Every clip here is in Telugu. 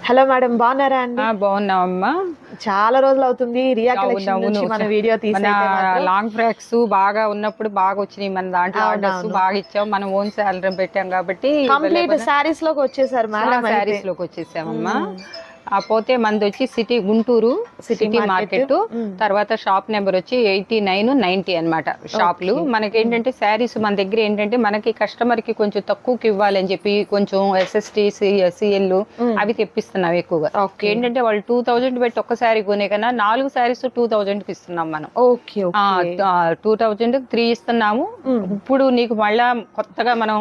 హలో మేడం, బాగున్నారా అండి? బాగున్నామమ్మా. చాలా రోజులు అవుతుంది రియా కలెక్షన్ నుంచి మన వీడియో తీసి. లాంగ్ ఫ్రాక్స్ బాగా ఉన్నప్పుడు బాగా వచ్చినాయి మన దాంట్లో. ఆర్డర్స్ బాగా ఇచ్చాం, మనం ఓన్ శాలరీ పెట్టాం కాబట్టి కంప్లీట్ సారీస్ లోకి వచ్చేసారు మేడం. శారీస్ లోకి వచ్చేసామమ్మా. పోతే మనది వచ్చి సిటీ గుంటూరు సిటీ మార్కెట్, తర్వాత షాప్ నెంబర్ వచ్చి 89, 90 అనమాట షాపులు. మనకి ఏంటంటే శారీస్ మన దగ్గర ఏంటంటే మనకి కస్టమర్ కి కొంచెం తక్కువకి ఇవ్వాలని చెప్పి కొంచెం SST CL అవి తెప్పిస్తున్నాం ఎక్కువగా. ఏంటంటే వాళ్ళు 2000 పెట్టి ఒక్క శారీ కొనే కన్నా 4 శారీస్ 2000 కి ఇస్తున్నాం మనం. 2000 3 ఇస్తున్నాము. ఇప్పుడు నీకు మళ్ళా కొత్తగా మనం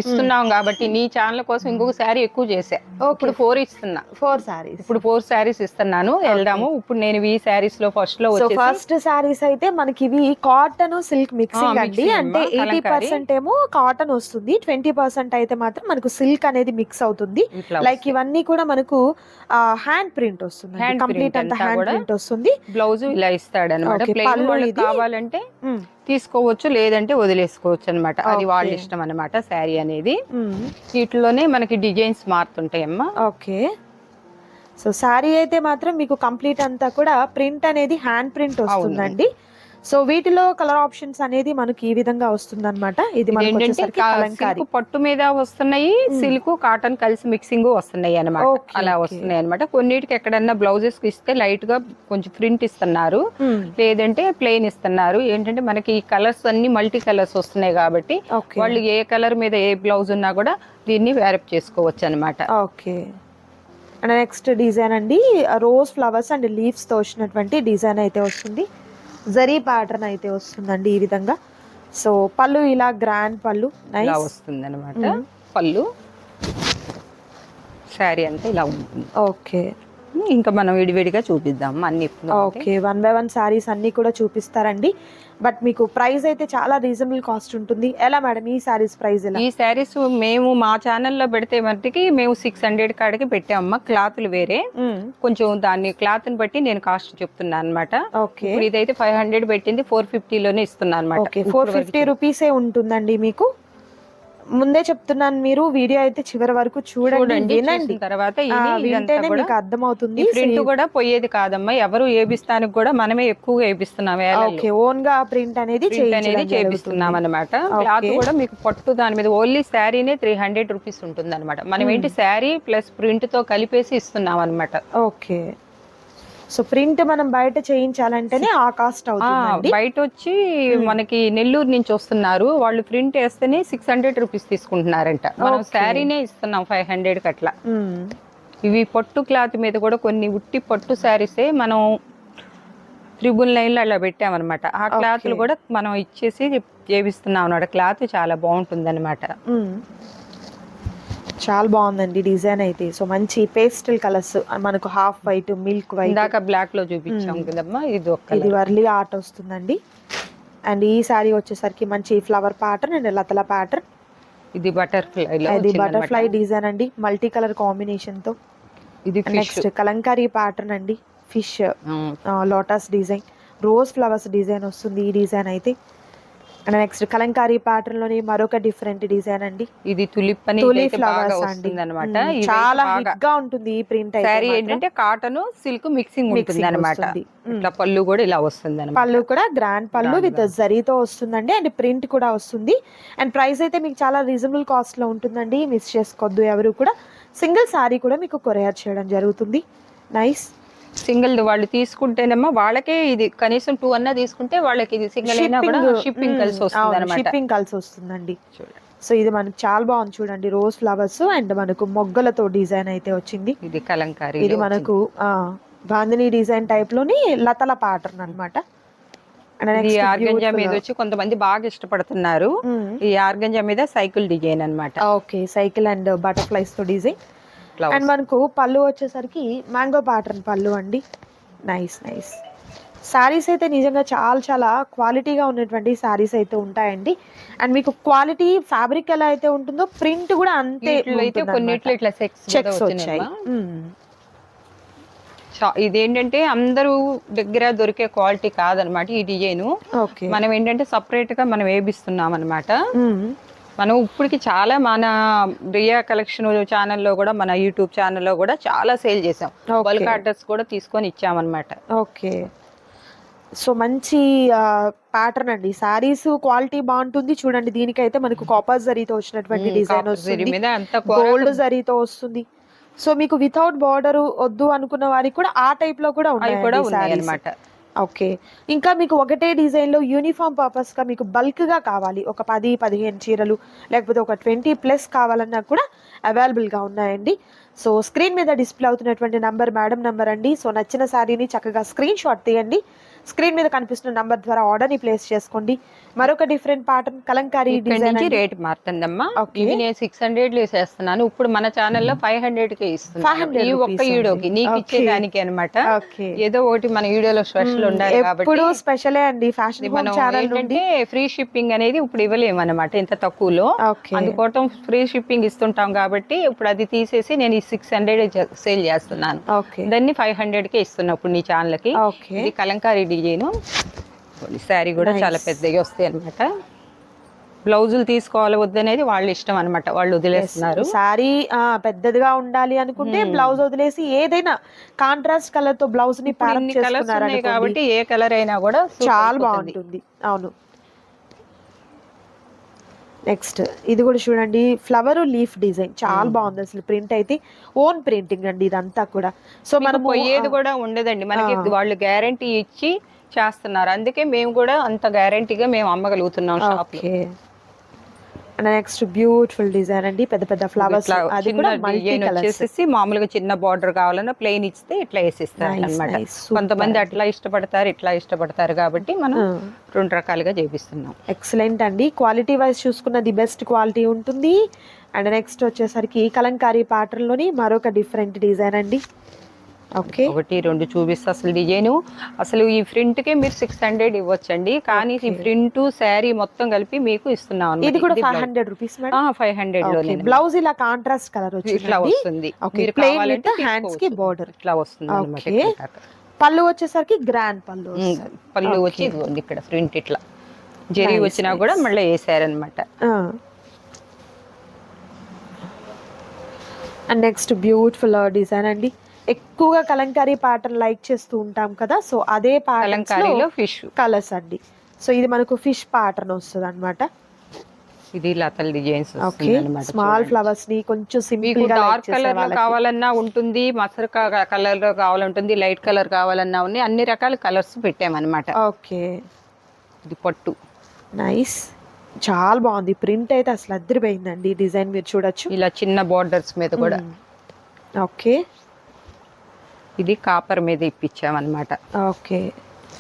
ఇస్తున్నాం కాబట్టి నీ ఛానల్ కోసం ఇంకొక శారీ ఎక్కువ చేసా. ఇప్పుడు 4 ఇస్తున్నా. 4 శారీస్ ఇప్పుడు 4 శారీస్ ఇస్తున్నాను. వెళ్దాము. ఇప్పుడు నేను ఈ శారీస్ లో ఫస్ట్ శారీస్ అయితే మనకి ఇవి కాటన్ సిల్క్ మిక్సింగ్ అండి. అంటే 80% ఏమో కాటన్ వస్తుంది, 20% అయితే మాత్రం మనకు సిల్క్ అనేది మిక్స్ అవుతుంది. లైక్ ఇవన్నీ కూడా మనకు హ్యాండ్ ప్రింట్ వస్తుంది, కంప్లీట్ అంతా హ్యాండ్ ప్రింట్ వస్తుంది. బ్లౌజ్ ఇలా ఇస్తాడు అనమాట. కావాలంటే తీసుకోవచ్చు, లేదంటే వదిలేసుకోవచ్చు అనమాట. అది వాళ్ళ ఇష్టం అనమాట. శారీ అనేది వీటిలోనే మనకి డిజైన్స్ మారుతుంటాయమ్మా. ఓకే. సో శారీ అయితే మాత్రం మీకు కంప్లీట్ అంతా కూడా ప్రింట్ అనేది హ్యాండ్ ప్రింట్ వస్తుందండి. సో వీటిలో కలర్ ఆప్షన్స్ అనేది మనకి ఈ విధంగా వస్తుంది అనమాట. ఇది మనకి పట్టు మీద వస్తున్నాయి, సిల్క్ కాటన్ కలిసి మిక్సింగ్ వస్తున్నాయి అనమాట. అలా వస్తున్నాయి అనమాట. కొన్నిటికి ఎక్కడన్నా బ్లౌజెస్ ఇస్తే లైట్ గా కొంచెం ప్రింట్ ఇస్తున్నారు, లేదంటే ప్లెయిన్ ఇస్తున్నారు. ఏంటంటే మనకి ఈ కలర్స్ అన్ని మల్టీ కలర్స్ వస్తున్నాయి కాబట్టి వాళ్ళు ఏ కలర్ మీద ఏ బ్లౌజ్ ఉన్నా కూడా దీన్ని వేరప్ చేసుకోవచ్చు అనమాట. ఓకే. అండ్ నెక్స్ట్ డిజైన్ అండి, రోజ్ ఫ్లవర్స్ అండ్ లీవ్స్ తో వచ్చినటువంటి డిజైన్ అయితే వస్తుంది. జరీ ప్యాటర్న్ అయితే వస్తుందండి ఈ విధంగా. సో పళ్ళు ఇలా గ్రాండ్ పళ్ళు ఇలా వస్తుంది అనమాట. పళ్ళు శారీ అంతా ఇలా ఉంటుంది. ఓకే. ఇంకా మనం విడివిడిగా చూపిద్దాం అన్ని. ఓకే, 1 by 1 శారీస్ అన్ని కూడా చూపిస్తారండి. బట్ మీకు ప్రైస్ అయితే చాలా రీజనబుల్ కాస్ట్ ఉంటుంది. ఎలా మేడం ఈ శారీస్ ప్రైస్? ఈ శారీస్ మేము మా ఛానల్లో పెడితే మట్టికి మేము 600 కాడికి పెట్టామమ్మా. క్లాత్లు వేరే, కొంచెం దాన్ని క్లాత్ ని బట్టి నేను కాస్ట్ చెప్తున్నాను అనమాట. ఇప్పుడు ఇదైతే 500 పెట్టింది, 450 లోనే ఇస్తున్నాను అనమాట. 450 రూపీసే ఉంటుందండి మీకు. ముందే చెప్తున్నాను, మీరు వీడియో అయితే చివరి వరకు చూడండి, తర్వాత మీకు అర్థమవుతుంది. ప్రింట్ కూడా పోయేది కాదమ్మా, ఎవరు ఏపిస్తానికి కూడా మనమే ఎక్కువగా ఏపిస్తున్నాం. ఓన్ గా ప్రింట్ అనేది చేపిస్తున్నాం అనమాట. క్లాత్ కూడా మీకు పట్టు దాని మీద ఓన్లీ శారీనే 300 రూపీస్ ఉంటుంది అనమాట. మనం ఏంటి శారీ ప్లస్ ప్రింట్ తో కలిపేసి ఇస్తున్నాం అనమాట. ఓకే. సో ప్రింట్ మనం బయట చేయించాలంటేనే ఆ కాస్ట్ అవుతుంది. బయట వచ్చి మనకి నెల్లూరు నుంచి వస్తున్నారు, వాళ్ళు ప్రింట్ వేస్తేనే 600 రూపీస్ తీసుకుంటున్నారంట. మనం శారీనే ఇస్తున్నాం 500 అట్లా. ఇవి పట్టు క్లాత్ మీద కూడా కొన్ని ఉట్టి పట్టు శారీసే మనం 999 అలా పెట్టామన్నమాట. ఆ క్లాత్లు కూడా మనం ఇచ్చేసి చేపిస్తున్నాం అన్నమాట. క్లాత్ చాలా బాగుంటుంది అనమాట. చాలా బాగుందండి డిజైన్ అయితే. సో మంచి పేస్టల్ కలర్స్, మనకు హాఫ్ వైట్, మిల్క్ వైట్, ఇందాక బ్లాక్ లో చూపించాం కదమ్మా. ఇది వర్లీ ఆర్ట్ వస్తుందండి. అండ్ ఈ సారీ వచ్చేసరికి మంచి ఫ్లవర్ ప్యాటర్న్ అండ్ లతల ప్యాటర్న్. ఇది బటర్ఫ్లై డిజైన్ అండి, మల్టీ కలర్ కాంబినేషన్ తో. ఇది నెక్స్ట్ కలంకారీ ప్యాటర్న్ అండి, fish lotus design, rose flowers design వస్తుంది ఈ డిజైన్ అయితే. అండ్ నెక్స్ట్ కలంకారీ ప్యాటర్న్ లోని మరొక డిఫరెంట్ డిజైన్ అండి. ఇది తులిప్ ఫ్లవర్స్ అండి అనమాట. చాలా హిట్ గా ఉంటుంది ఈ ప్రింట్. సారీ ఏంటంటే కాటన్ సిల్క్ మిక్సింగ్ ఉంటుంది అనమాట. ఇట్లా పళ్ళు కూడా ఇలా వస్తుంది. పళ్ళు కూడా గ్రాండ్ పళ్ళు విత్ జరీతో వస్తుందండి. అండ్ ప్రింట్ కూడా వస్తుంది. అండ్ ప్రైస్ అయితే మీకు చాలా రీజనబుల్ కాస్ట్ లో ఉంటుందండి, మిస్ చేసుకోవద్దు ఎవరు కూడా. సింగిల్ సారీ కూడా మీకు కొరియర్ చేయడం జరుగుతుంది. నైస్. సింగిల్ వాళ్ళు తీసుకుంటేనేమో వాళ్ళకే ఇది కనీసం 2 అన్నా తీసుకుంటే వాళ్ళకి ఇది సింగిల్ అయినా కూడా షిప్పింగ్ కలిసి వస్తుంది అన్నమాట. షిప్పింగ్ కలిసి వస్తుందండి. సో ఇది మనకు చాలా బాగుంది చూడండి, రోజ్ ఫ్లవర్స్ అండ్ మనకు మొగ్గలతో డిజైన్ అయితే వచ్చింది. ఇది కలంకారీ, ఇది మనకు బాందిని డిజైన్ టైప్ లోని లతల ప్యాటర్న్ అన్నమాట. ఈ ఆర్గంజా మీద వచ్చి కొంతమంది బాగా ఇష్టపడుతున్నారు. ఈ ఆర్గంజా మీద సైకిల్ డిజైన్ అన్నమాట. ఓకే, సైకిల్ అండ్ బటర్ఫ్లైస్ తో డిజైన్. అండ్ మనకు పళ్ళు వచ్చేసరికి మ్యాంగో ప్యాటర్న్ పళ్ళు అండి. Nice nice. శారీస్ అయితే నిజంగా చాలా చాలా క్వాలిటీగా ఉన్నటువంటి శారీస్ అయితే ఉంటాయండి. అండ్ మీకు క్వాలిటీ ఫ్యాబ్రిక్ ఎలా అయితే ఉంటుందో ప్రింట్ కూడా అంతే. కొన్నిట్లో ఇట్లా చెక్స్ వచ్చాయి. ఇదేంటంటే అందరూ దగ్గర దొరికే క్వాలిటీ కాదనమాట ఈ డిజైన్. మనం ఏంటంటే సపరేట్ గా మనం వేపిస్తున్నాం అనమాట. మనం ఇప్పటికి చాలా మన రియా కలెక్షన్ ఛానల్లో కూడా మన యూట్యూబ్ ఛానల్లో కూడా చాలా సేల్ చేసాం. బల్క్ ఆర్డర్స్ కూడా తీసుకొని ఇచ్చామన్నమాట. ఓకే. సో మంచి ప్యాటర్న్ అండి. శారీస్ క్వాలిటీ బాగుంటుంది చూడండి. దీనికైతే మనకు కాపర్ జరీతో వచ్చినటువంటి డిజైన్ వస్తుంది, గోల్డ్ జరీతో వస్తుంది. సో మీకు వితౌట్ బార్డర్ వద్దు అనుకున్న వారికి కూడా ఆ టైప్ లో కూడా ఉన్నాయి అన్నమాట. ఓకే. ఇంకా మీకు ఒకటే డిజైన్ లో యూనిఫామ్ పర్పస్ గా మీకు బల్క్ గా కావాలి, ఒక 10-15 చీరలు లేకపోతే ఒక 20+ కావాలన్నా కూడా అవైలబుల్ గా ఉన్నాయండి. సో స్క్రీన్ మీద డిస్ప్లే అవుతున్నటువంటి నంబర్ మేడం నంబర్ అండి. సో నచ్చిన శారీని చక్కగా స్క్రీన్ షాట్ తీయండి. స్క్రీన్ మీద కనిపిస్తున్న నంబర్ ద్వారా ఆర్డర్ ని ప్లేస్ చేసుకోండి. మరొక different pattern Kalamkari design rate మారుతుందమ్మా. ఇవి నేను 600 వేసేస్తున్నాను. ఇప్పుడు మన ఛానల్లో 500కి ఇస్తున్నాను. ఈ ఒక్క వీడియోకి నీకు ఇచ్చేదానికి అన్నమాట. ఏదో ఒకటి మన వీడియోలో స్పెషల్ ఉండాలి కాబట్టి స్పెషలే అండి. ఫ్యాషన్ మనం ఏంటంటే ఫ్రీ షిప్పింగ్ అనేది ఇప్పుడు ఇవ్వలేము అన్నమాట ఇంత తక్కువలో. అందుకోసం ఫ్రీ షిప్పింగ్ ఇస్తుంటాం కాబట్టి ఇప్పుడు అది తీసేసి నేను ఈ 600 సేల్ చేస్తున్నాను. దాన్ని 500కే ఇస్తున్నా ఇప్పుడు నీ ఛానల్ కి. ఇది కలంకారీ డిజైన్. శారీ కూడా చాలా పెద్దగా వస్తాయి అనమాట. బ్లౌజులు తీసుకోవాలి వద్దనేది వాళ్ళ ఇష్టం అనమాట, వాళ్ళు వదిలేస్తున్నారు. శారీ పెద్దదిగా ఉండాలి అనుకుంటే బ్లౌజ్ వదిలేసి ఏదైనా కాంట్రాస్ట్ కలర్ తో బ్లౌజ్ ని కలర్స్ కాబట్టి ఏ కలర్ అయినా కూడా చాలా బాగుంటుంది. అవును. నెక్స్ట్ ఇది కూడా చూడండి, ఫ్లవర్ లీఫ్ డిజైన్ చాలా బాగుంది అసలు. ప్రింట్ అయితే ఓన్ ప్రింటింగ్ అండి ఇదంతా కూడా. సో మనం పోయేది కూడా ఉండదండి మనకి, వాళ్ళు గ్యారంటీ ఇచ్చి చేస్తున్నారు. అందుకే మేము కూడా అంత గ్యారంటీగా మేము అమ్మగలుగుతున్నాం షాప్ లో. నెక్స్ట్ బ్యూటిఫుల్ డిజైన్ అండి, పెద్ద పెద్ద ఫ్లవర్స్. అది కూడా డిజైన్ వచ్చేసి మామూలుగా చిన్న బార్డర్ కావాలన్నా ప్లెయిన్ ఇస్తే ఇట్లా వేసిస్తారు అన్నమాట. కొంతమంది అట్లా ఇష్టపడతారు, ఇట్లా ఇష్టపడతారు కాబట్టి మనం 2 రకాలుగా చేపిస్తున్నాం. ఎక్సలెంట్ అండి. క్వాలిటీ వైజ్ చూసుకున్నది బెస్ట్ క్వాలిటీ ఉంటుంది. అండ్ నెక్స్ట్ వచ్చేసరికి కలంకారీ ప్యాటర్న్ లోని మరొక డిఫరెంట్ డిజైన్ అండి. ఓకే, 1-2 చూపిస్తా. అసలు డిజైన్ అసలు ఈ ప్రింట్ కే మీరు 600 ఇవ్వచ్చండి, కానీ ఈ ప్రింట్ శారీ మొత్తం కలిపి మీకు ఇస్తున్నాం. ఇది కూడా 500 రూపీస్ మేడం. 500 లోనే. బ్లౌజ్ ఇలా కాంట్రాస్ట్ కలర్ ఇట్లా వస్తుంది. మీరు కావాలంటే హ్యాండ్స్ కి బోర్డర్ ఇట్లా వస్తుంది అన్నమాట. పళ్ళు వచ్చేసరికి గ్రాండ్ పళ్ళు. పళ్ళు వచ్చి ఇదిగోండి ఇక్కడ ప్రింట్ ఇట్లా జరీ వచ్చినా కూడా మళ్ళీ వేసారనమాట. అండ్ నెక్స్ట్ బ్యూటిఫుల్ డిజైన్ అండి. ఎక్కువగా కలంకారీ ప్యాటర్న్ లైక్ చేస్తూ ఉంటాం కదా, సో అదే కలంకారీలో ఫిష్ కలర్స్ అండి. సో ఇది మనకు ఫిష్ ప్యాటర్న్ వస్తుంది అనమాట. ఇది లతల్ డిజైన్స్. స్మాల్ ఫ్లవర్స్ ని కొంచెం సింపుల్ గా డార్క్ కలర్ లో కావాలన్నా ఉంటుంది, మసర్ కలర్ లో కావాలంటుంది, లైట్ కలర్ కావాలన్నా ఉన్నాయి. అన్ని రకాల కలర్స్ పెట్టామన్నమాట. ఓకే, ఇది పట్టు. నైస్, చాలా బాగుంది. ప్రింట్ అయితే అసలు అద్దరిపోయిందండి. డిజైన్ మీరు చూడొచ్చు ఇలా చిన్న బోర్డర్స్ మీద కూడా. ఓకే, ఇది కాపర్ మీద ఇప్పించామన్నమాట. ఓకే,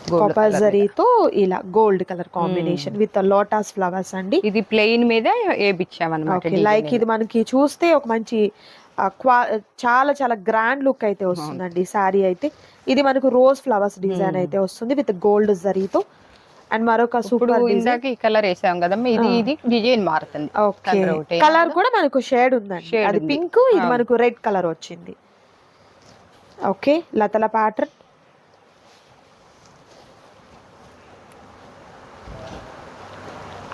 కాపర్ జరీతో ఇలా gold colour combination with lotus flowers అండి. ఇది ప్లెయిన్ మీద వేపించామన్నమాట. లైక్ ఇది మనకి చూస్తే ఒక మంచి చాలా చాలా గ్రాండ్ లుక్ అయితే వస్తుందండి శారీ అయితే. ఇది మనకు రోజ్ ఫ్లవర్స్ డిజైన్ అయితే వస్తుంది విత్ గోల్డ్ జరీతో. అండ్ మరొక సూపర్ ఇందాక ఈ కలర్ వేసాం కదమ్మా, ఇది డిజైన్ మారుతుంది. ఓకే, కలర్ కూడా మనకు షేడ్ ఉందండి. అది పింక్, ఇది మనకు రెడ్ కలర్ వచ్చింది. ఓకే, లతల ప్యాటర్న్.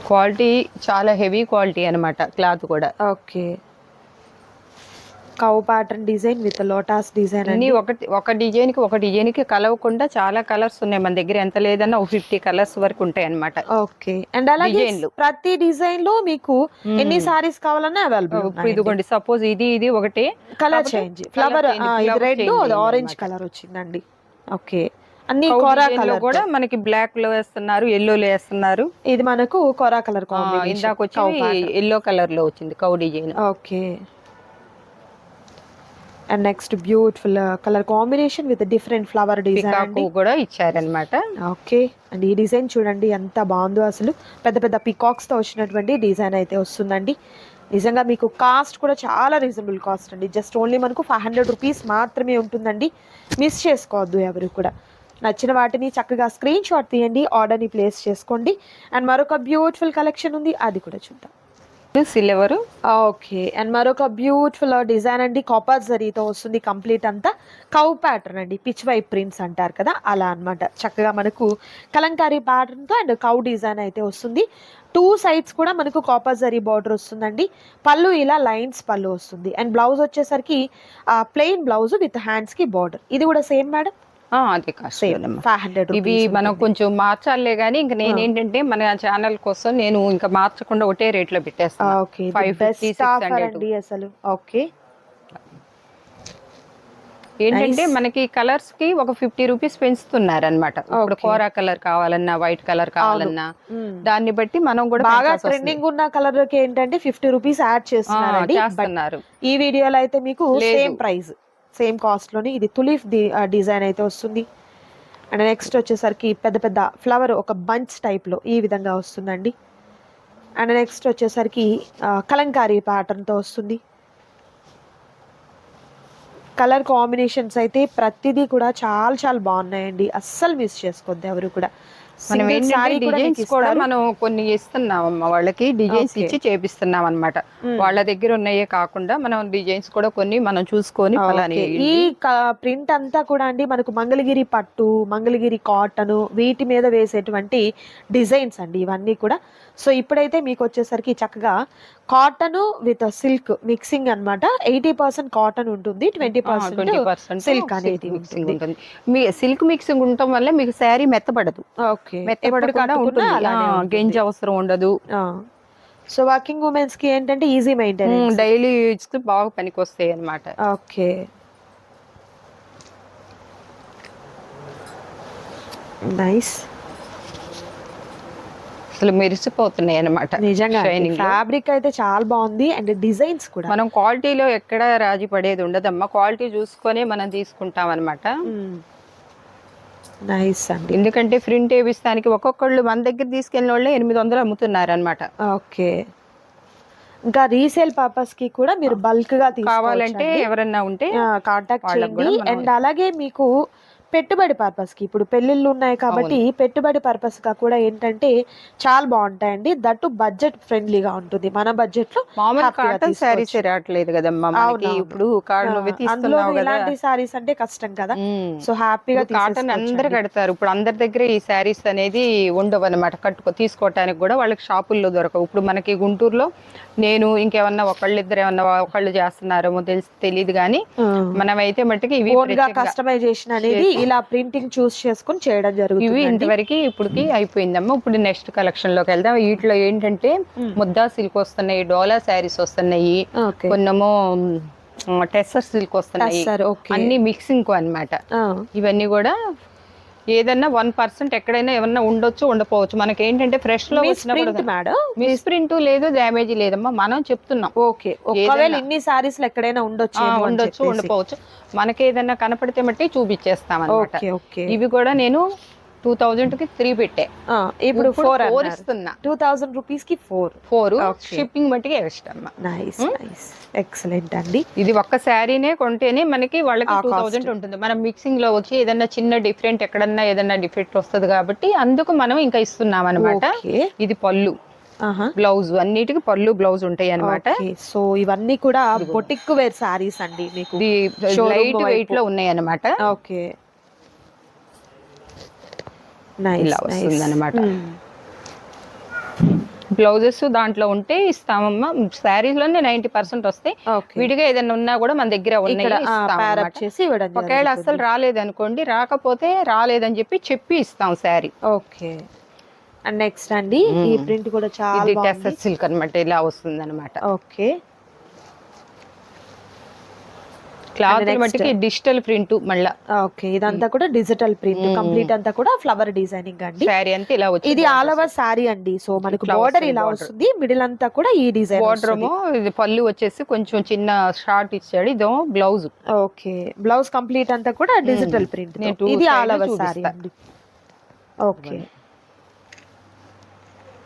క్వాలిటీ చాలా హెవీ క్వాలిటీ అన్నమాట, క్లాత్ కూడా. Okay, cow pattern design with lotus design అన్ని ఒక డిజైన్ కి కలవకుండా చాలా కలర్స్ ఉన్నాయి మన దగ్గర. ఎంత లేదన్నా 50 కలర్స్ వరకు ఉంటాయి అన్నమాట. ఓకే, అండ్ అలాగే ప్రతి డిజైన్ లో మీకు ఎన్ని సారీస్ కావాలన్నా అవైలబుల్. ఇదిగోండి, సపోజ్ ఇది ఒకటే colour change, flower red orange colour వచ్చిందండి. ఓకే, అన్ని కోరా కలర్ కూడా మనకి బ్లాక్ లో వేస్తున్నారు, ఎల్లో లో వేస్తున్నారు. ఇది మనకు కోరా కలర్ కాంబినేషన్. ఇందాక వచ్చి ఎల్లో కలర్ లో వచ్చింది cow design. Okay, and next beautiful colour combination with different flower design కూడా ఇచ్చారనమాట. ఓకే, అండ్ ఈ డిజైన్ చూడండి ఎంత బాగుందో అసలు. పెద్ద పెద్ద పికాక్స్ తో వచ్చినటువంటి డిజైన్ అయితే వస్తుందండి. నిజంగా మీకు కాస్ట్ కూడా చాలా రీజనబుల్ కాస్ట్ అండి. జస్ట్ ఓన్లీ మనకు 500 రూపీస్ మాత్రమే ఉంటుందండి. మిస్ చేసుకోవద్దు ఎవరు కూడా. నచ్చిన వాటిని చక్కగా స్క్రీన్ షాట్ తీయండి, ఆర్డర్ని ప్లేస్ చేసుకోండి. అండ్ మరొక బ్యూటిఫుల్ కలెక్షన్ ఉంది, అది కూడా చూద్దాం. సిల్వర్. ఓకే. అండ్ మరొక బ్యూటిఫుల్ డిజైన్ అండి. కాపర్ జరీతో వస్తుంది కంప్లీట్ అంతా. కౌ ప్యాటర్న్ అండి. పిచ్ వై ప్రింట్స్ అంటారు కదా అలా అన్నమాట. చక్కగా మనకు కలంకారీ ప్యాటర్న్తో అండ్ కౌ డిజైన్ అయితే వస్తుంది. 2 సైడ్స్ కూడా మనకు కాపర్ జరీ బార్డర్ వస్తుందండి. పళ్ళు ఇలా లైన్స్ పళ్ళు వస్తుంది. అండ్ బ్లౌజ్ వచ్చేసరికి ప్లెయిన్ బ్లౌజ్ విత్ హ్యాండ్స్ కి బార్డర్. ఇది కూడా సేమ్ మేడం? అది కాస్ట్. 500 ఇవి మనం కొంచెం మార్చాలే గానీ ఇంకా నేనేంటంటే మన ఛానల్ కోసం నేను ఇంకా మార్చకుండా ఒకటే రేట్ లో పెట్టేస్తాను. ఓకే. 550 600 అసలు. ఓకే. ఏంటంటే మనకి కలర్స్ కి ఒక 50 రూపీస్ పెంచుతున్నారు అనమాట. ఇప్పుడు కోరా కలర్ కావాలన్నా, వైట్ కలర్ కావాలన్నా దాన్ని బట్టి మనం కూడా బాగా ట్రెండింగ్ ఉన్న కలర్ కి ఏంటంటే 50 రూపీస్ యాడ్ చేస్తున్నారు. ఈ వీడియోలో అయితే మీకు సేమ్ ప్రైస్, సేమ్ కాస్ట్ లోని ఇది తులిఫ్ డిజైన్ అయితే వస్తుంది. అండ్ నెక్స్ట్ వచ్చేసరికి పెద్ద పెద్ద ఫ్లవర్ ఒక బంచ్ టైప్ లో ఈ విధంగా వస్తుందండి. అండ్ నెక్స్ట్ వచ్చేసరికి కలంకారీ ప్యాటర్న్ తో వస్తుంది. కలర్ కాంబినేషన్స్ అయితే ప్రతిదీ కూడా చాలా చాలా బాగున్నాయండి. అస్సలు మిస్ చేసుకోవద్దు ఎవరు కూడా. మనం ఏంటంటే డిజైన్స్ కూడా మనం కొన్ని ఇస్తున్నాం అమ్మ వాళ్ళకి, డిజైన్స్ ఇచ్చి చేపిస్తున్నాం అన్నమాట. వాళ్ళ దగ్గర ఉన్నాయే కాకుండా మనం డిజైన్స్ కూడా కొన్ని మనం చూసుకొని ఈ ప్రింట్ అంతా కూడా అండి మనకు మంగళగిరి పట్టు, మంగళగిరి కాటన్ వీటి మీద వేసేటువంటి డిజైన్స్ అండి ఇవన్నీ కూడా. సో ఇప్పుడైతే మీకు వచ్చేసరికి చక్కగా కాటన్ విత్ సిల్క్ మిక్సింగ్ అన్నమాట. 80% కాటన్ ఉంటుంది, 20% సిల్క్ అనేది మిక్సింగ్ ఉంటుంది. మీ సిల్క్ మిక్సింగ్ ఉండటం వల్ల మీకు శారీ మెత్తబడదు. మెత్తబడకుండా ఉంటుంది, గెంజి అవసరం ఉండదు. సో వర్కింగ్ ఉమెన్స్ కి ఏంటంటే ఈజీ మెయింటెనెన్స్, డైలీ యూజ్ కి బాగా పనికి వస్తాయి అన్నమాట. ఓకే. నైస్. అసలు మెరిసిపోతున్నాయి అన్నమాట. నిజంగా ఫ్యాబ్రిక్ అయితే చాలా బాగుంది. అండ్ డిజైన్స్ కూడా మనం క్వాలిటీలో ఎక్కడ రాజీ పడేది ఉండదమ్మా. క్వాలిటీ చూసుకొని మనం తీసుకుంటాం అన్నమాట. నైస్ అండి. ఎందుకంటే ప్రింట్ వేపిస్తానికి ఒక్కొక్కళ్ళు మన దగ్గర తీసుకెళ్ళిన వాళ్ళే 800 అమ్ముతున్నారు అనమాట. ఓకే. ఇంకా రీసేల్ పర్పస్ కి కూడా మీరు బల్క్ గా కావాలంటే ఎవరన్నా ఉంటే కాంటాక్ట్ చేయండి. అండ్ అలాగే మీకు పెట్టుబడి పర్పస్ కి ఇప్పుడు పెళ్లిళ్ళు ఉన్నాయి కాబట్టి పెట్టుబడి పర్పస్ గా కూడా ఏంటంటే చాలా బాగుంటాయండి. దట్టు బడ్జెట్ ఫ్రెండ్లీగా ఉంటుంది. మన బడ్జెట్ లో కాటన్ సారీస్ రావట్లేదు కదమ్మా మనకి. ఇప్పుడు ఇలాంటి సారీస్ అంటే కష్టం కదా. సో హ్యాపీగా కాటన్ అందరు కడతారు. ఇప్పుడు అందరి దగ్గర ఈ సారీస్ అనేది ఉండవు అనమాట. తీసుకోవటానికి కూడా వాళ్ళకి షాపుల్లో దొరకవు. ఇప్పుడు మనకి గుంటూరులో నేను ఇంకేమన్నా ఒకళ్ళిద్దరు ఏమన్నా ఒకళ్ళు చేస్తున్నారేమో తెలియదు కానీ మనమైతే మట్టుకి ఇవి కస్టమైజేషన్ అనేది ఇలా ప్రింటింగ్ చూస్ చేసుకుని చేయడం జరుగుతుంది. ఇవి ఇంతవరకు ఇప్పటికి అయిపోయిందమ్మా. ఇప్పుడు నెక్స్ట్ కలెక్షన్ లోకి వెళ్దాం. వీటిలో ఏంటంటే ముద్దా సిల్క్ వస్తున్నాయి, డోలా శారీస్ వస్తున్నాయి, కొన్నేమో టెస్సర్ సిల్క్ వస్తున్నాయి, అన్ని మిక్సింగ్ అన్నమాట. ఇవన్నీ కూడా ఏదన్నా 1% ఎక్కడైనా ఏమన్నా ఉండొచ్చు, ఉండపోవచ్చు. మనకి ఏంటంటే ఫ్రెష్ లో మిస్ ప్రింట్ లేదు, డ్యామేజ్ లేదమ్మా. మనం చెప్తున్నాం ఓకే. ఒకవేళ ఇన్ని సారీస్ ఎక్కడైనా ఉండొచ్చు, ఉండపోవచ్చు. మనకి ఏదన్నా కనపడితే మట్టి చూపించేస్తాం అన్నమాట. ఇవి కూడా నేను 2000 కి 3 పెట్టే. ఇప్పుడు 4 ఇస్తున్నా. 2000 రూపీస్ కి 4 షిప్పింగ్ మట్టికి ఎక్స్ట్రా. నైస్ నైస్ ఎక్సలెంట్ అండి. ఇది ఒక్క శారీనే కొంటేనే మనకి వాళ్ళకి 2000 ఉంటుంది. మనం మిక్సింగ్ లో వచ్చి ఏదన్నా చిన్న డిఫరెంట్ ఎక్కడన్నా ఏదన్నా డిఫెక్ట్ వస్తుంది కాబట్టి అందుకు మనం ఇంకా ఇస్తున్నాం అనమాట. ఇది పళ్ళు, బ్లౌజ్, అన్నిటికి పళ్ళు బ్లౌజ్ ఉంటాయి అనమాట. సో ఇవన్నీ కూడా బొటిక్ వేర్ సారీస్ అండి. మీకు లైట్ వెయిట్ లో ఉన్నాయి అనమాట. ఓకే. ఇలా వస్తుంది అనమాట. బ్లౌజెస్ దాంట్లో ఉంటే ఇస్తామమ్మా. శారీస్ లోనే 90% వస్తాయి. విడిగా ఏదైనా ఉన్నా కూడా మన దగ్గర ఉన్నాయి. ఒకవేళ అస్సలు రాలేదనుకోండి, రాకపోతే రాలేదని చెప్పి ఇస్తాం శారీ. ఓకే. అండ్ నెక్స్ట్ అండి ఈ ప్రింట్ కూడా చాలా టెస్సర్ సిల్క్ అన్నమాట. ఇలా వస్తుంది అనమాట. ఓకే. క్లాత్ మట్టికి డిజిటల్ ప్రింట్ మళ్ళా. ఓకే. ఇదంతా కూడా డిజిటల్ ప్రింట్ కంప్లీట్ అంతా కూడా ఫ్లవర్ డిజైనింగ్ అండి. సారీ అంతా ఇలా వచ్చింది. ఇది ఆల్ ఓవర్ సారీ అండి. సో మనకు బోర్డర్ ఇలా వస్తుంది, మిడిల్ అంతా కూడా ఈ డిజైన్. బోర్డర్ ఏమో ఇది పళ్ళు వచ్చేసి కొంచెం చిన్న షార్ట్ ఇచ్చాడు. ఇదేమో బ్లౌజ్. ఓకే. బ్లౌజ్ కంప్లీట్ అంతా కూడా డిజిటల్ ప్రింట్. ఇది ఆల్ ఓవర్ సారీ అండి. ఓకే.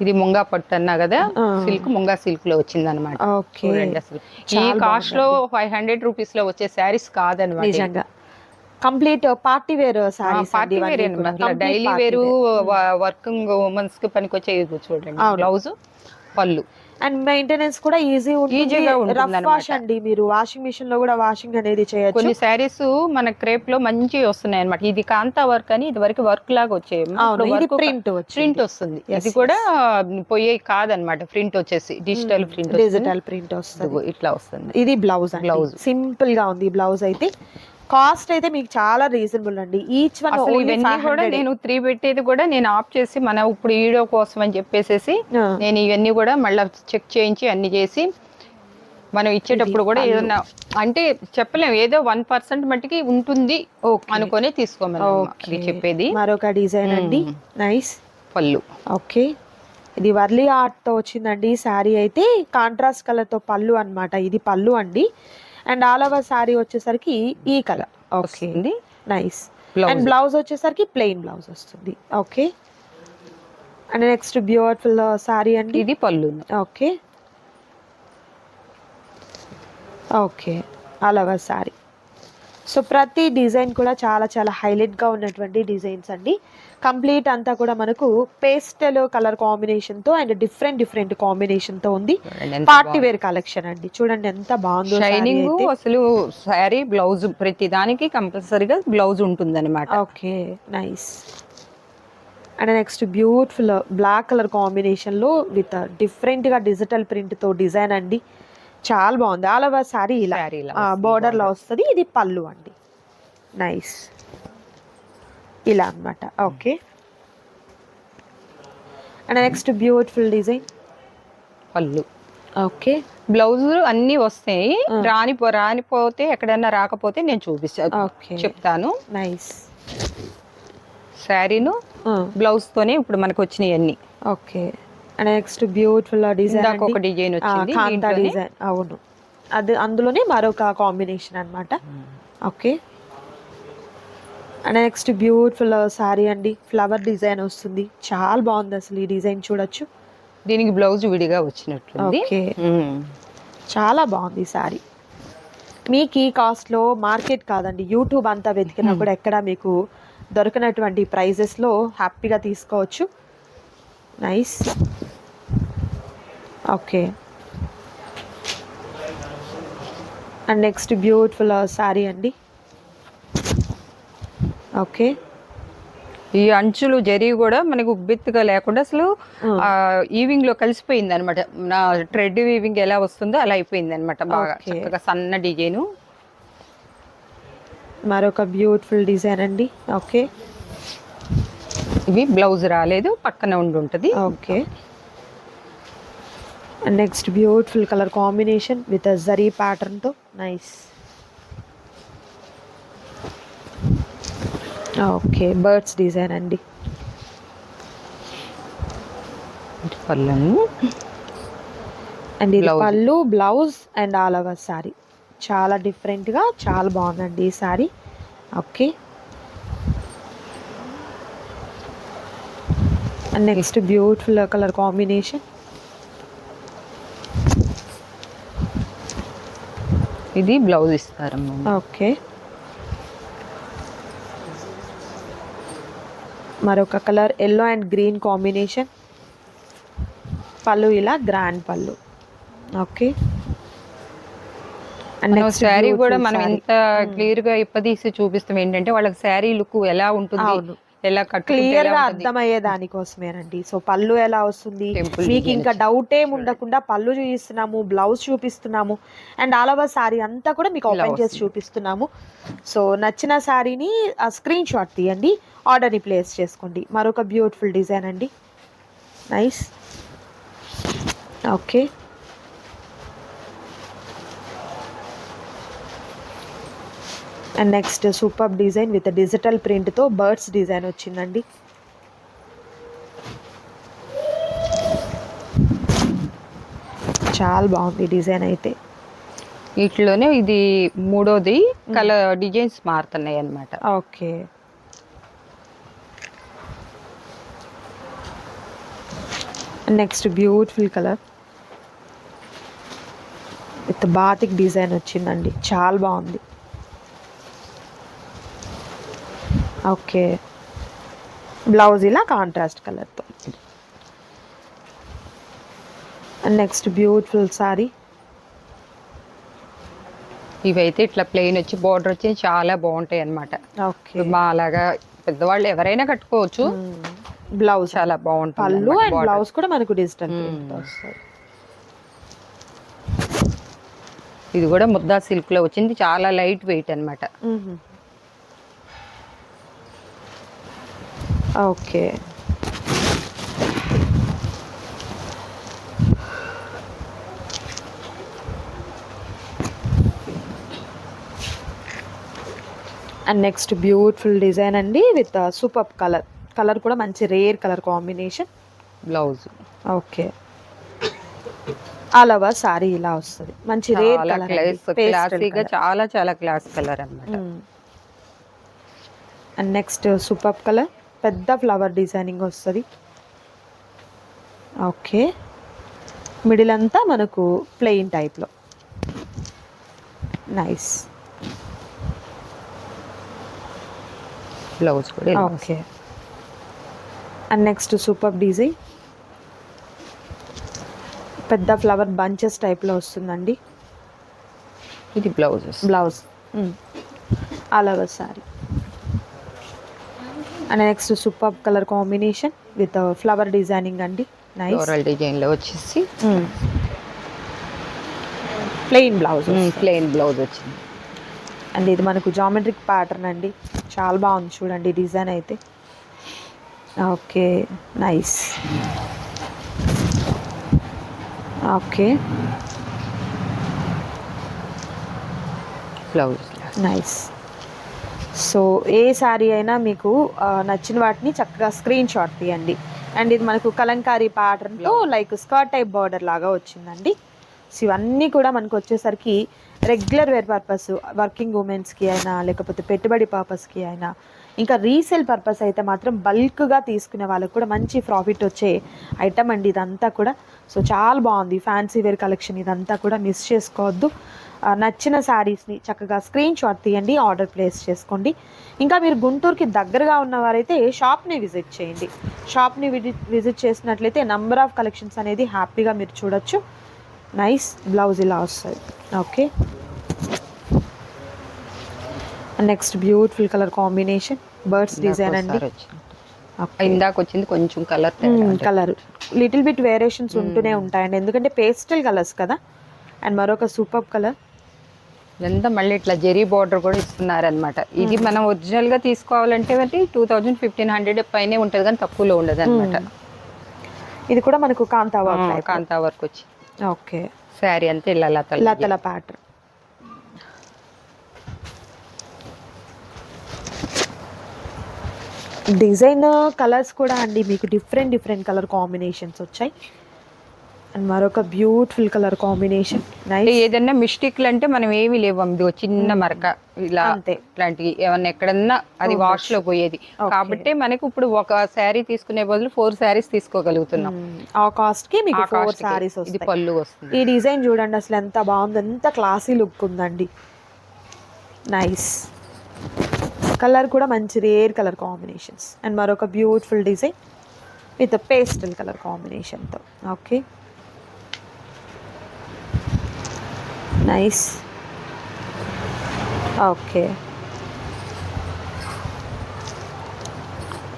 ఇది ముంగా పట్టు అన్నా కదా, సిల్క్ ముంగా సిల్క్ లో వచ్చింది అనమాట. చూడండి అసలు ఈ కాస్ట్ లో 500 రూపీస్ లో వచ్చే శారీస్ కాదనమాట. నిజంగా complete party wear saris. Party wear అనమాట. డైలీ వేరు వర్కింగ్ ఉమెన్స్ కి పనికొచ్చే. చూడండి బ్లౌజ్, పళ్ళు. అండ్ మెయింటెనెన్స్ కూడా ఈజీ ఉంటుంది. ఈజీగా ఉంటుంది రఫ్ వాష్ అన్నమాట. అండి, మీరు వాషింగ్ మిషన్ లో కూడా వాషింగ్ అనేది చేయొచ్చు. కొన్ని శారీస్ మన క్రేప్ లో మంచి వస్తున్నాయి అనమాట. ఇది కాంతా వర్క్ అని, ఇది వరకు వర్క్ లాగా వచ్చేది. అవును, ఇది ప్రింట్ ప్రింట్ వస్తుంది. ఇది కూడా పోయే కాదనమాట. ప్రింట్ వచ్చేసి డిజిటల్ ప్రింట్, డిజిటల్ ప్రింట్ వస్తుంది. ఇట్లా వస్తుంది. ఇది బ్లౌజ్. బ్లౌజ్ సింపుల్ గా ఉంది. బ్లౌజ్ అయితే కాస్ట్ అయితే మీకు చాలా రీజనబుల్ అండి. ఈచ్ వన్ ఇవన్నీ కూడా నేను 3 పెట్టేది కూడా నేను ఆఫ్ చేసి, మన ఇప్పుడు వీడియో కోసం అని చెప్పేసి నేను ఇవన్నీ కూడా మళ్ళీ చెక్ చేయించి అన్ని చేసి మనం ఇచ్చేటప్పుడు కూడా ఏదన్నా అంటే చెప్పలేము, ఏదో 1% మట్టికి ఉంటుంది అనుకునే తీసుకోమని చెప్పేది. మరొక డిజైన్ అండి, నైస్ పళ్ళు. ఓకే, ఇది వర్లీ ఆర్ట్ తో వచ్చిందండి. శారీ అయితే కాంట్రాస్ట్ కలర్ తో పళ్ళు అన్నమాట. ఇది పళ్ళు అండి. అండ్ ఆల్ ఓవర్ శారీ వచ్చేసరికి ఈ colour. Okay, nice. And blouse వచ్చేసరికి ప్లెయిన్ బ్లౌజ్ వస్తుంది. Okay, and next beautiful sari అండి. ఇది పళ్ళు. Okay okay, all over sari. So ప్రతి డిజైన్ కూడా చాలా చాలా హైలైట్గా ఉన్నటువంటి డిజైన్స్ అండి. కంప్లీట్ అంతా కూడా మనకు పేస్టల్ కలర్ కాంబినేషన్తో అండ్ డిఫరెంట్ కాంబినేషన్తో ఉంది. పార్టీ వేర్ కలెక్షన్ అండి. చూడండి ఎంత బాగుందో. షైనింగ్ అసలు శారీ బ్లౌజ్ ప్రతి దానికి కంపల్సరీగా బ్లౌజ్ ఉంటుంది అనమాట. Okay, nice. And next beautiful black colour కాంబినేషన్లో విత్ డిఫరెంట్గా డిజిటల్ ప్రింట్తో డిజైన్ అండి. చాలా బాగుంది. ఆల్ ఓవర్ శారీ ఇలా బోర్డర్ లో వస్తుంది. ఇది పళ్ళు అండి, నైస్, ఇలా అన్నమాట. Okay, and next beautiful design పళ్ళు. ఓకే, బ్లౌజ్ అన్ని వస్తాయి. రానిపోతే ఎక్కడన్నా రాకపోతే నేను చూపిస్తాను, చెప్తాను. నైస్. శారీను బ్లౌజ్ తోనే ఇప్పుడు మనకు వచ్చినాయి అన్ని. ఓకే, నెక్స్ట్ బ్యూటిఫుల్ డిజైన్, ఒక డిజైన్ వచ్చింది కాంతా డిజైన్. అవును, అది అందులోనే మరొక కాంబినేషన్ అన్నమాట. Okay, and next beautiful sari అండి. ఫ్లవర్ డిజైన్ వస్తుంది. చాలా బాగుంది అసలు ఈ డిజైన్, చూడొచ్చు. దీనికి బ్లౌజ్ విడిగా వచ్చినట్టు. ఓకే, చాలా బాగుంది ఈ సారీ. మీకు ఈ కాస్ట్లో మార్కెట్ కాదండి, యూట్యూబ్ అంతా వెతికినా కూడా ఎక్కడ మీకు దొరకనటువంటి ప్రైజెస్లో హ్యాపీగా తీసుకోవచ్చు. Nice. Okay, and next beautiful sari అండి. ఓకే, ఈ అంచులు జరీ కూడా మనకు ఉబ్బెత్తుగా లేకుండా అసలు ఈవింగ్ లో కలిసిపోయింది అనమాట. నా థ్రెడ్ వీవింగ్ ఎలా వస్తుందో అలా అయిపోయింది అనమాట. బాగా చక్కగా సన్న డిజైన్. మరొక బ్యూటిఫుల్ డిజైన్ అండి. ఓకే, ఇవి బ్లౌజ్ రాలేదు, పక్కన ఉంటుంది. Okay, and next beautiful colour combination with zari pattern తో, నైస్. ఓకే, బర్డ్స్ డిజైన్ అండి. పళ్ళు అండ్ ఇది పళ్ళు, blouse and all over sorry. చాలా డిఫరెంట్గా చాలా బాగుందండి ఈ sorry. Okay, and next beautiful colour combination. ఇది బ్లౌజ్ ఇస్తారమ్మా. ఓకే, మరొక colour yellow and green combination. పళ్ళు ఇలా గ్రాండ్ పళ్ళు. ఓకే, అండ్ శారీ కూడా మనం ఎంత క్లియర్ గా ఇప్పదీసి చూపిస్తాం ఏంటంటే వాళ్ళకి శారీ లుక్ ఎలా ఉంటుంది, ఎలా క్లియర్ గా అర్థమయ్యే దానికోసమేనండి. సో పళ్ళు ఎలా వస్తుంది మీకు ఇంకా డౌట్ ఏం ఉండకుండా పళ్ళు చూపిస్తున్నాము, బ్లౌజ్ చూపిస్తున్నాము, అండ్ ఆల్ ఓవర్ శారీ అంతా కూడా మీకు ఓపెన్ చేసి చూపిస్తున్నాము. సో నచ్చిన శారీని స్క్రీన్ షాట్ తీయండి, ఆర్డర్ని ప్లేస్ చేసుకోండి. మరొక బ్యూటిఫుల్ డిజైన్ అండి, nice. Okay, and next super design with digital ప్రింట్తో బర్డ్స్ డిజైన్ వచ్చిందండి. చాలా బాగుంది డిజైన్ అయితే. వీటిలోనే ఇది మూడోది కలర్ డిజైన్స్ మారుతున్నాయి అన్నమాట. Okay, next beautiful colour with batik design వచ్చిందండి. చాలా బాగుంది. ఓకే, బ్లౌజ్ ఇలా కాంట్రాస్ట్ కలర్తో. And next beautiful sorry. ఇవైతే ఇట్లా ప్లెయిన్ వచ్చి బార్డర్ వచ్చి చాలా బాగుంటాయి అన్నమాట. ఓకే. మా అలాగా పెద్దవాళ్ళు ఎవరైనా కట్టుకోవచ్చు. బ్లౌజ్ చాలా బాగుంటుంది పళ్ళు అన్నమాట అండ్ border. బ్లౌజ్ కూడా మనకు డిజిటల్ ప్రింట్ వస్తుంది. ఇది కూడా ముద్దా సిల్క్ లో వచ్చింది, చాలా లైట్ వెయిట్ అన్నమాట. Okay. And next beautiful design అండి విత్ సూపర్ కలర్. కలర్ కూడా మంచి rare colour combination. Blouse okay. All over sorry ఇలా వస్తుంది. మంచి రేర్ చాలా కలర్, క్లాసీగా, చాలా చాలా క్లాస్ కలర్ అన్నమాట. అండ్ నెక్స్ట్ సూపర్ కలర్, పెద్ద ఫ్లవర్ డిజైనింగ్ వస్తుంది. ఓకే. మిడిల్ అంతా మనకు ప్లెయిన్ టైప్లో. నైస్. బ్లౌజ్ కూడా okay. And next super design, పెద్ద ఫ్లవర్ బంచెస్ టైప్లో వస్తుందండి. ఇది blouse. Blouse all over sorry. And next super colour combination with flower designing అండి. నైస్. ఫ్లోరల్ డిజైన్ లో వచ్చేసి ప్లెయిన్ బ్లౌజ్. ప్లెయిన్ బ్లౌజ్ వచ్చింది. అండ్ ఇది మనకు జామెట్రిక్ ప్యాటర్న్ అండి, చాలా బాగుంది చూడండి డిజైన్ అయితే. Okay. Nice. Okay. Blouse nice. So ఏ శారీ అయినా మీకు నచ్చిన వాటిని చక్కగా స్క్రీన్ షాట్ తీయండి. అండ్ ఇది మనకు కలంకారీ ప్యాటర్న్తో లైక్ స్కర్ట్ టైప్ బార్డర్ లాగా వచ్చిందండి. సో ఇవన్నీ కూడా మనకు వచ్చేసరికి రెగ్యులర్ వేర్ పర్పస్, వర్కింగ్ ఉమెన్స్కి అయినా లేకపోతే పెట్టుబడి పర్పస్కి అయినా, ఇంకా రీసేల్ పర్పస్ అయితే మాత్రం బల్క్గా తీసుకునే వాళ్ళకి కూడా మంచి ప్రాఫిట్ వచ్చే ఐటమ్ అండి ఇదంతా కూడా. సో చాలా బాగుంది ఫ్యాన్సీ వేర్ కలెక్షన్, ఇదంతా కూడా మిస్ చేసుకోవద్దు. నచ్చిన శారీస్ని చక్కగా స్క్రీన్ షాట్ తీయండి, ఆర్డర్ ప్లేస్ చేసుకోండి. ఇంకా మీరు గుంటూరుకి దగ్గరగా ఉన్నవారైతే షాప్ని విజిట్ చేయండి. షాప్ని విజిట్ చేసినట్లయితే నంబర్ ఆఫ్ కలెక్షన్స్ అనేది హ్యాపీగా మీరు చూడొచ్చు. నైస్. బ్లౌజ్ ఇలా వస్తుంది. Okay. Next beautiful colour combination, birds design అండి. ఇందాక వచ్చింది కొంచెం colour colour little bit variations ఉంటూనే ఉంటాయండి, ఎందుకంటే పేస్టల్ కలర్స్ కదా. అండ్ మరొక సూపర్ కలర్, ఇదంతా మళ్ళీ ఇట్లా జెరీ బార్డర్ కూడా ఇస్తున్నారనమాట. ఇది మనం ఒరిజినల్ గా తీసుకోవాలంటే 2000-1500 పైనే ఉంటుంది, కానీ తక్కువలో ఉండదు అనమాట. ఇది కూడా మనకు కాంతా వర్క్ వచ్చి. ఓకే. శారీ అంతా ఇలా లతల ప్యాటర్న్. డిజైన్ కలర్స్ కూడా అండి మీకు డిఫరెంట్ కలర్ కాంబినేషన్స్ వచ్చాయి. అండ్ మరొక బ్యూటిఫుల్ కలర్ కాంబినేషన్. ఏదన్నా మిస్టేక్లు అంటే మనం ఏమి లేవు, ఇది చిన్న మరక ఇలా ఇట్లాంటివి ఏమన్నా ఎక్కడన్నా అది వాష్ లో పోయేది. కాబట్టి మనకి ఇప్పుడు ఒక శారీ తీసుకునే బదులు 4 శారీస్ తీసుకోగలుగుతున్నాం. ఆ కాస్ట్ కి మీకు 4 శారీస్ వస్తాయి. ఇది పళ్ళు వస్తుంది. ఈ డిజైన్ చూడండి అసలు ఎంత బాగుంది, ఎంత క్లాసీ లుక్ ఉందండి. నైస్. కలర్ కూడా మంచి రేర్ కలర్ కాంబినేషన్స్. అండ్ మరొక beautiful design with pastel colour కాంబినేషన్తో. ఓకే. నైస్. ఓకే.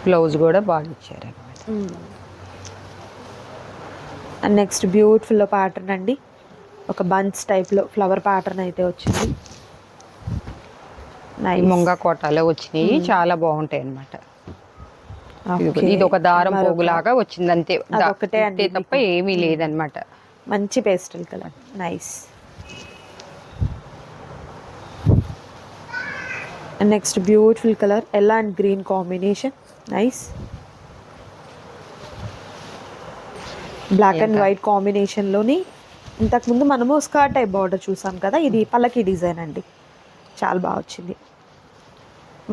బ్లౌజ్ కూడా బాగా ఇచ్చారు. అండ్ నెక్స్ట్ బ్యూటిఫుల్ ప్యాటర్న్ అండి, ఒక బంచ్ టైప్లో ఫ్లవర్ ప్యాటర్న్ అయితే వచ్చింది. ముంగ కోటాలో వచ్చినాయి, చాలా బాగుంటాయి అన్నమాట. ఇది ఒక దారం పోగులాగా వచ్చింది అంతే, అంతే తప్ప ఏమీ లేదనమాట. మంచి pastel colour. Nice. Next beautiful colour, yellow and green combination. Nice. Black and white కాంబినేషన్లోని ఇంతకుముందు మనము స్కర్ట్ టైప్ బార్డర్ చూసాం కదా, ఇది పల్లకి డిజైన్ అండి, చాలా బాగా వచ్చింది.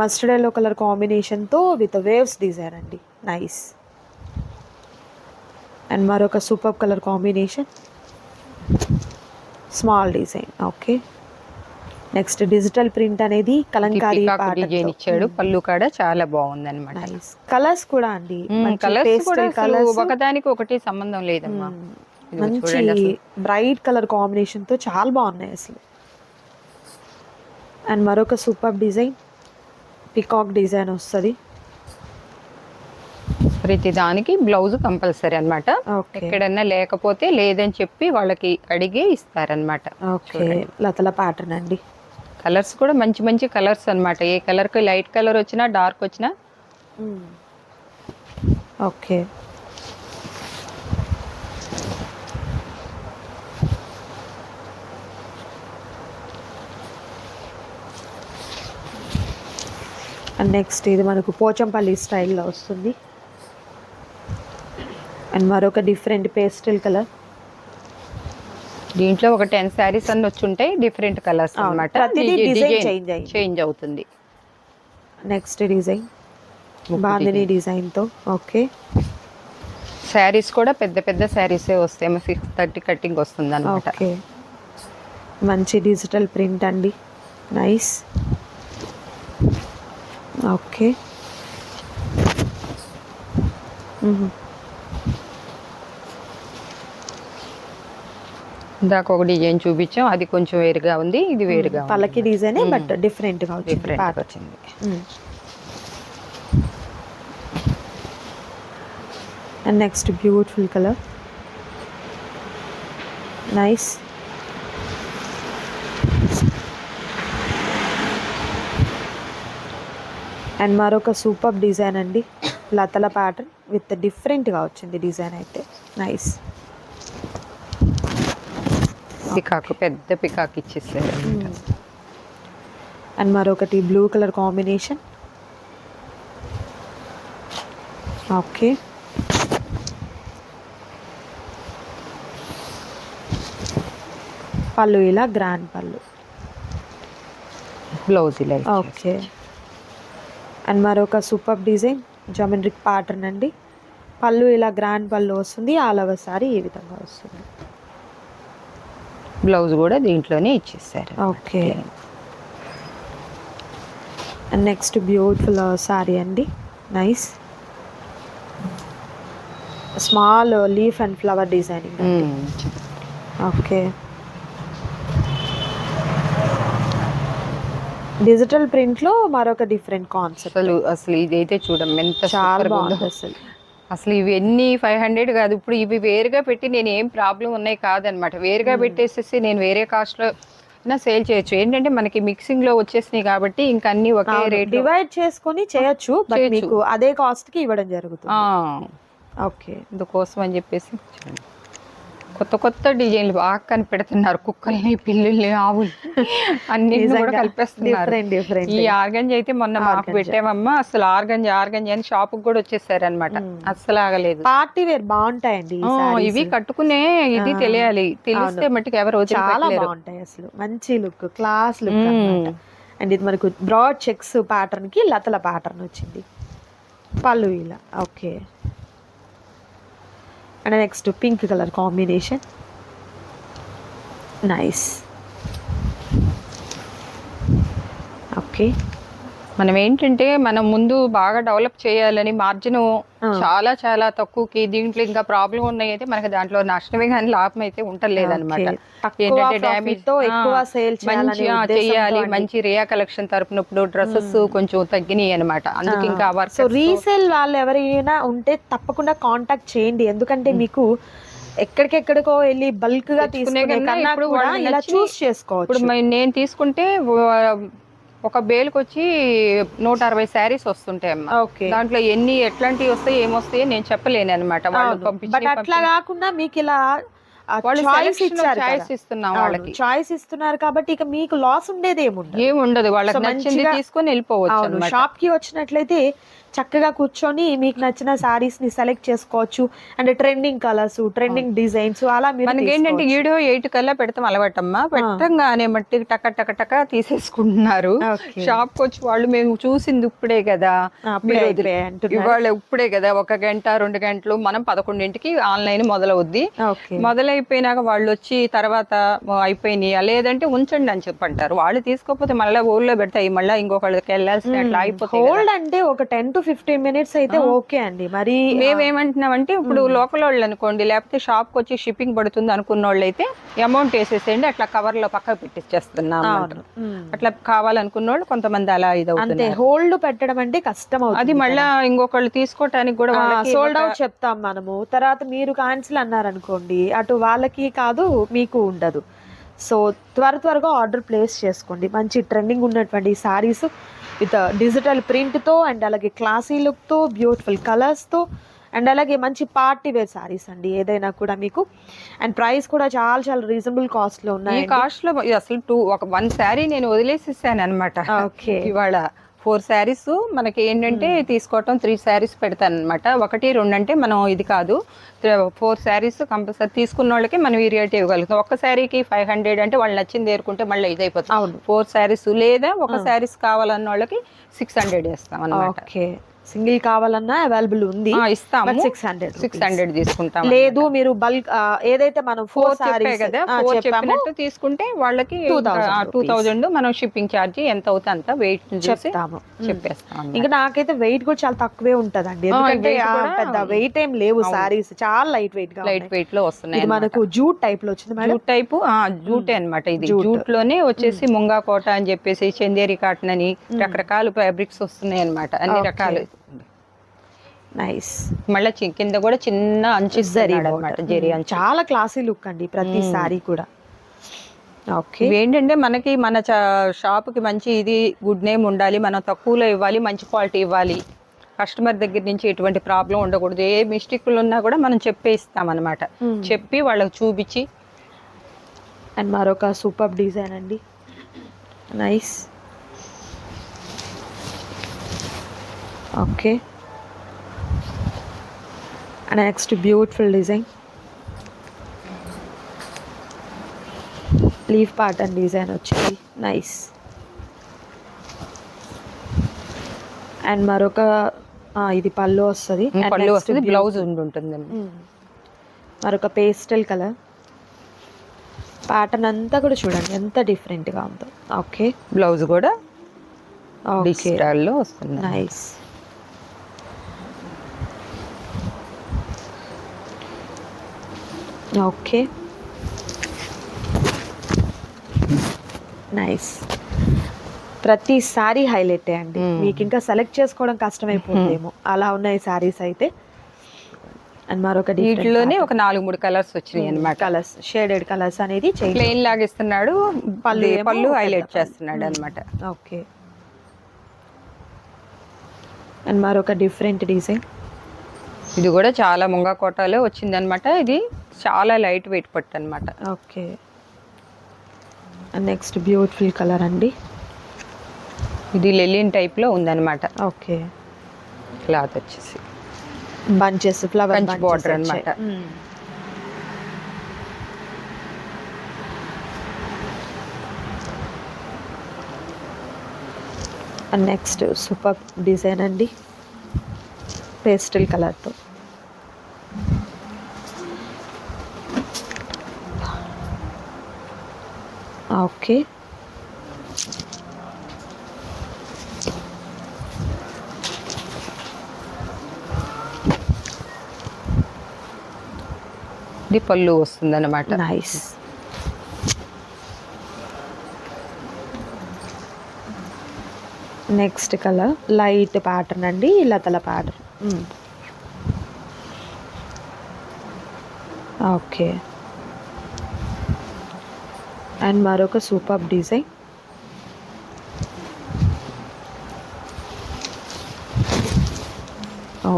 మస్టర్డ్ ఎల్లో కలర్ కాంబినేషన్తో విత్ వేవ్స్ డిజైన్ అండి. నైస్. అండ్ మరొక super colour combination, small design. Okay. Next digital print అనేది కలంకారీ డిజైన్ ఇచ్చాడు, పళ్ళు కాడ చాలా బాగుంది అనమాట. కలర్స్ కూడా అండి, కలర్స్ ఒకదానికి ఒకటి సంబంధం లేదమ్మా. ఇది మంచి చూడండి అసలు. బ్రైట్ కలర్ కాంబినేషన్ తో చాలా బాగున్నాయి అసలు. అండ్ మరొక సూపర్ డిజైన్, పికాక్ డిజైన్ వస్తుంది. ప్రతి దానికి బ్లౌజ్ కంపల్సరీ అన్నమాట. ఓకే ఎక్కడన్నా లేకపోతే లేదని చెప్పి వాళ్ళకి అడిగే ఇస్తారనమాట. ఓకే లతల ప్యాటర్న్ అండి. కలర్స్ కూడా మంచి మంచి కలర్స్ అన్నమాట. ఏ కలర్కి లైట్ కలర్ వచ్చినా డార్క్ వచ్చినా. ఓకే అండ్ నెక్స్ట్ ఇది మనకు పోచంపల్లి స్టైల్లో వస్తుంది. అండ్ మరొక డిఫరెంట్ పేస్టల్ కలర్. దీంట్లో ఒక 10 శారీస్ అన్ని వచ్చి ఉంటాయి, డిఫరెంట్ కలర్స్ అన్నమాట. ప్రతిదీ డిజైన్ చేంజ్ అవుతుంది. నెక్స్ట్ డిజైన్ బాందిని డిజైన్ తో. ఓకే శారీస్ కూడా పెద్ద పెద్ద శారీసే వస్తాయి, 630 కటింగ్ వస్తుంది అన్నమాట. ఓకే మంచి డిజిటల్ ప్రింట్ అండి, నైస్. ఓకే ఇందాక ఒక డిజైన్ చూపించాం, అది కొంచెం వేరుగా ఉంది, ఇది వేరుగా ఉంది. పల్లకి డిజైనే బట్ డిఫరెంట్ గా డిఫరెంట్ వచ్చింది. And next beautiful colour, nice. And మరొక సూపర్ డిజైన్ అండి, లతల ప్యాటర్న్ విత్ డిఫరెంట్గా వచ్చింది డిజైన్ అయితే, నైస్. పికాక్, పెద్ద పికాక్ ఇచ్చేసారు. అండ్ మరొకటి బ్లూ కలర్ కాంబినేషన్. ఓకే పళ్ళు ఇలా గ్రాండ్ పళ్ళు, బ్లౌజ్ ఇలా. ఓకే అండ్ మరొక సూపర్ డిజైన్ జామెట్రిక్ ప్యాటర్న్ అండి. పళ్ళు ఇలా గ్రాండ్ పళ్ళు వస్తుంది, ఆల్ ఓవర్ సారీ ఈ విధంగా వస్తుంది. బ్లౌజ్ కూడా దీంట్లోనే ఇచ్చేసారు. Okay and next beautiful sari అండి, nice. Small leaf and flower designing. Okay digital print లో మరొక డిఫరెంట్ కాన్సెప్ట్. అసలు ఇదైతే చూడడం ఎంత చాలా బాగుంది అసలు. అసలు ఇవి ఎన్ని 500 కాదు, ఇప్పుడు ఇవి వేరుగా పెట్టి నేను ఏం ప్రాబ్లం ఉన్నాయి కాదనమాట. వేరుగా పెట్టేసేసి నేను వేరే కాస్ట్ లో సేల్ చేయొచ్చు. ఏంటంటే మనకి మిక్సింగ్ లో వచ్చేసినాయి కాబట్టి ఇంకా అన్ని ఒకే రేట్ డివైడ్ చేసుకొని చేయొచ్చు, బట్ మీకు అదే కాస్ట్ కి ఇవ్వడం జరుగుతుంది. ఓకే ఇందుకోసం అని చెప్పేసి కొత్త కొత్త డిజైన్లు బాగా కనిపెడుతున్నారు. కుక్కల్ని, పిల్లుల్ని, ఆవులు అన్ని కూడా కలిపేస్తున్నారు. ఈ ఆర్గంజి అయితే మొన్న మాకు పెట్టామమ్మా, అసలు ఆర్గంజి అని షాప్ కూడా వచ్చేసారు అనమాట. అస్సలు ఆగలేదు. పార్టీ వేర్ బాగుంటాయండి ఇవి కట్టుకునే ఇది తెలియాలి, తెలిస్తే మట్టుకు ఎవరు చాలా బాగుంటాయి అసలు. మంచి లుక్, క్లాస్ లుక్. అండ్ ఇది మనకు బ్రాడ్ చెక్స్ ప్యాటర్న్ కి లతల ప్యాటర్న్ వచ్చింది, పళ్ళు ఇలా. Okay and next pink colour combination, nice. Okay మనం ఏంటంటే మనం ముందు బాగా డెవలప్ చేయాలని మార్జిన్ చాలా చాలా తక్కువకి, దీంట్లో ఇంకా ప్రాబ్లం ఉన్నాయి అయితే మనకి దాంట్లో నష్టమే కానీ లాభం అయితే ఉండలేదు అనమాట. ఏంటంటే డ్యామేజ్ తో ఎక్కువ సేల్ చేయాలి, మంచి రియా కలెక్షన్ తరపునప్పుడు డ్రెస్సెస్ కొంచెం తగ్గినాయి అనమాట. అందుకే ఇంకా సో రీసేల్ వాళ్ళు ఎవరైనా ఉంటే తప్పకుండా కాంటాక్ట్ చేయండి, ఎందుకంటే మీకు ఎక్కడికెక్కడికో వెళ్ళి బల్క్ గా తీసుకునే కన్నా కూడా ఇలా చూస్ చేసుకోవచ్చు. ఇప్పుడు నేను తీసుకుంటే ఒక బేల్కి వచ్చి 160 శారీస్ వస్తుంటాయి అమ్మా. దాంట్లో ఎన్ని ఎట్లాంటివి వస్తాయి ఏమొస్తాయి నేను చెప్పలేను అనమాట. బట్ అట్లా కాకుండా మీకు ఇలా చాయిస్ ఇస్తున్నారు కాబట్టి ఇక మీకు లాస్ ఉండేది ఏముండదు. వాళ్ళకి నచ్చింది తీసుకొని వెళ్ళిపోవచ్చు. షాప్ కి వచ్చినట్లయితే చక్కగా కూర్చొని మీకు నచ్చిన సారీస్ ని సెలెక్ట్ చేసుకోవచ్చు. And trending colours, trending designs అలా. మనకి ఏంటంటే 7-8 కల్లా పెడతాం అలవాటమ్మా. పెట్టంగానే మట్టి టక టక టక తీసేసుకుంటున్నారు. షాప్ కి వచ్చి వాళ్ళు మేము చూసింది ఇప్పుడే కదా, ఇవాళ ఇప్పుడే కదా, 1 గంట 2 గంటలు, మనం 11ంటికి ఆన్లైన్ మొదలవుద్ది. మొదలైపోయినాక వాళ్ళు వచ్చి తర్వాత అయిపోయినాయి లేదంటే ఉంచండి అని చెప్పంటారు. వాళ్ళు తీసుకోకపోతే మళ్ళీ ఊళ్ళో పెడతాయి, మళ్ళీ ఇంకొకళ్ళకి వెళ్ళాల్సిన అట్లా అయిపోతుంది. హోల్డ్ అంటే ఒక 10 to to 15 minutes అయితే ఓకే అండి. మరి మేమేమంటున్నామంటే ఇప్పుడు లోకల్ వాళ్ళు అనుకోండి, లేకపోతే షాప్కి వచ్చి షిప్పింగ్ పడుతుంది అనుకున్న వాళ్ళు అయితే అమౌంట్ వేసేసేయండి, అట్లా కవర్లో పక్కకు పెట్టిచ్చేస్తున్నాం. అట్లా కావాలనుకున్న వాళ్ళు కొంతమంది అలా ఇది అంతే. హోల్డ్ పెట్టడం అంటే కష్టం అవుతుంది. అది మళ్ళీ ఇంకొకళ్ళు తీసుకోవటానికి కూడా సోల్డ్ అవుట్ చెప్తాం మనము, తర్వాత మీరు క్యాన్సిల్ అన్నారనుకోండి, అటు వాళ్ళకి కాదు మీకు ఉండదు. సో త్వరగా ఆర్డర్ ప్లేస్ చేసుకోండి. మంచి ట్రెండింగ్ ఉన్నటువంటి సారీస్ విత్ డిజిటల్ ప్రింట్తో అండ్ అలాగే క్లాసీ లుక్తో, బ్యూటిఫుల్ కలర్స్తో అండ్ అలాగే మంచి పార్టీ వేర్ సారీస్ అండి ఏదైనా కూడా మీకు. అండ్ ప్రైస్ కూడా చాలా రీజనబుల్ కాస్ట్లో ఉన్నాయి. ఈ కాస్ట్లో అసలు వన్ శారీ నేను వదిలేసేసాను అనమాట. ఓకే, ఇవాళ 4 శారీస్ మనకి ఏంటంటే తీసుకోవటం 3 శారీస్ పెడతాను అనమాట. 1, 2 అంటే మనం ఇది కాదు, 4 శారీస్ కంపల్సరీ తీసుకున్న వాళ్ళకి మనం ఈ రేట్ ఇవ్వగలుగుతాం. ఒక శారీకి 500 అంటే వాళ్ళు నచ్చింది ఏరుకుంటే మళ్ళీ ఇది అయిపోతుంది. 4 శారీస్ లేదా ఒక శారీస్ కావాలన్న వాళ్ళకి 600 వేస్తాం అనమాట. ఓకే, సింగిల్ కావాలన్నా అవైలబుల్ ఉంది, ఇస్తాము. 600 తీసుకుంటాం. లేదు మీరు బల్క్ ఏదైతే మనం 4 సారీస్ కదా చెప్పినట్టు తీసుకుంటే వాళ్ళకి 2000 మనం షిప్పింగ్ ఛార్జ్ ఎంత అవుతుంది అంత వెయిట్ చెప్పేస్తాం. ఇంకా నాకైతే వెయిట్ కూడా చాలా తక్కువే ఉంటదండి, ఎందుకంటే పెద్ద వెయిట్ ఏం లేవు సారీస్, చాలా లైట్ వెయిట్ లో వస్తున్నాయి. మనకు జూట్ టైప్ లో వచ్చింది. జూట్ టైప్ జూటే అనమాట. ఇది జూట్ లోనే వచ్చేసి ముంగా కోట అని చెప్పేసి చందేరి కాటన్ అని రకరకాల ఫ్యాబ్రిక్స్ వస్తున్నాయి అనమాట, అన్ని రకాలు. నైస్. మళ్ళీ కింద కూడా చిన్న అంచు అన్నమాట, జెరీ అంచు. చాలా క్లాసీ లుక్ అండి ప్రతి సారీ కూడా. ఓకే, ఏంటంటే మనకి మన షాప్కి మంచి ఇది గుడ్ నేమ్ ఉండాలి, మనం తక్కువలో ఇవ్వాలి, మంచి క్వాలిటీ ఇవ్వాలి, కస్టమర్ దగ్గర నుంచి ఎటువంటి ప్రాబ్లం ఉండకూడదు. ఏ మిస్టేక్లు ఉన్నా కూడా మనం చెప్పే ఇస్తాం అనమాట, చెప్పి వాళ్ళకి చూపించి. అండ్ మరొక సూపర్ డిజైన్ అండి, nice. Okay, and next beautiful design, leaf pattern design వచ్చింది, నైస్. అండ్ మరొక ఇది పళ్ళు వస్తుంది, బ్లౌజ్ ఉంటుంది. మరొక పేస్టల్ కలర్ ప్యాటర్న్ అంతా కూడా చూడండి ఎంత డిఫరెంట్గా ఉందో. ఓకే, బ్లౌజ్ కూడా డిజిటల్లో వస్తుంది, నైస్. Okay, nice. ప్రతి సారీ హైలైట్ అండి, మీకు ఇంకా సెలెక్ట్ చేసుకోవడం కష్టమైపోతుందేమో అలా ఉన్నాయి సారీస్ అయితే. అండ్ మరొక వీటిలోనే ఒక 4-3 కలర్స్ వచ్చినాయి అనమాట. కలర్స్ షేడెడ్ కలర్స్ అనేది ప్లెయిన్ లాగిస్తున్నాడు, పళ్ళు హైలైట్ చేస్తున్నాడు అనమాట. ఓకే, అండ్ మరొక డిఫరెంట్ డిజైన్, ఇది కూడా చాలా ముంగా కోటాలో వచ్చింది అనమాట. ఇది చాలా లైట్ వెయిట్ పట్టు అనమాట. ఓకే, నెక్స్ట్ బ్యూటిఫుల్ కలర్ అండి, ఇది లెలిన్ టైప్ లో ఉందన్నమాట. ఓకే, క్లాత్ వచ్చేసి బంచెస్ ఫ్లవర్ బార్డర్ అనమాట. నెక్స్ట్ సూపర్ డిజైన్ అండి, పేస్టల్ కలర్తో. ఓకే, ఇది పళ్ళు వస్తుంది అన్నమాట. Nice. Next colour light pattern అండి, లతల ప్యాటర్న్. ఓకే, అండ్ మరొక super design,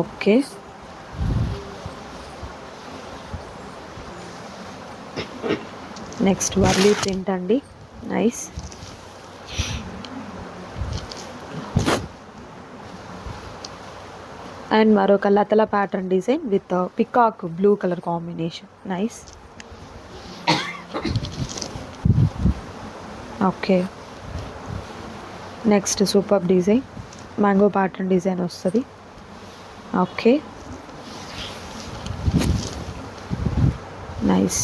okay. Next Warli print అండి, నైస్. అండ్ మరొక లతల pattern design with peacock blue colour combination, nice. Okay, next super design mango pattern design వస్తుంది. Okay, nice.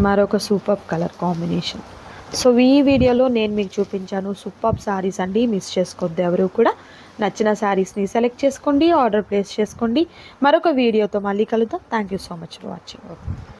మరొక సూపర్ కలర్ కాంబినేషన్, సో ఈ వీడియోలో నేను మీకు చూపించాను సూపర్ సారీస్ అండి, మిస్ చేసుకోవద్దు ఎవరు కూడా. నచ్చిన శారీస్ని సెలెక్ట్ చేసుకోండి, ఆర్డర్ ప్లేస్ చేసుకోండి. మరొక వీడియోతో మళ్ళీ కలుద్దాం. Thank you so much for watching.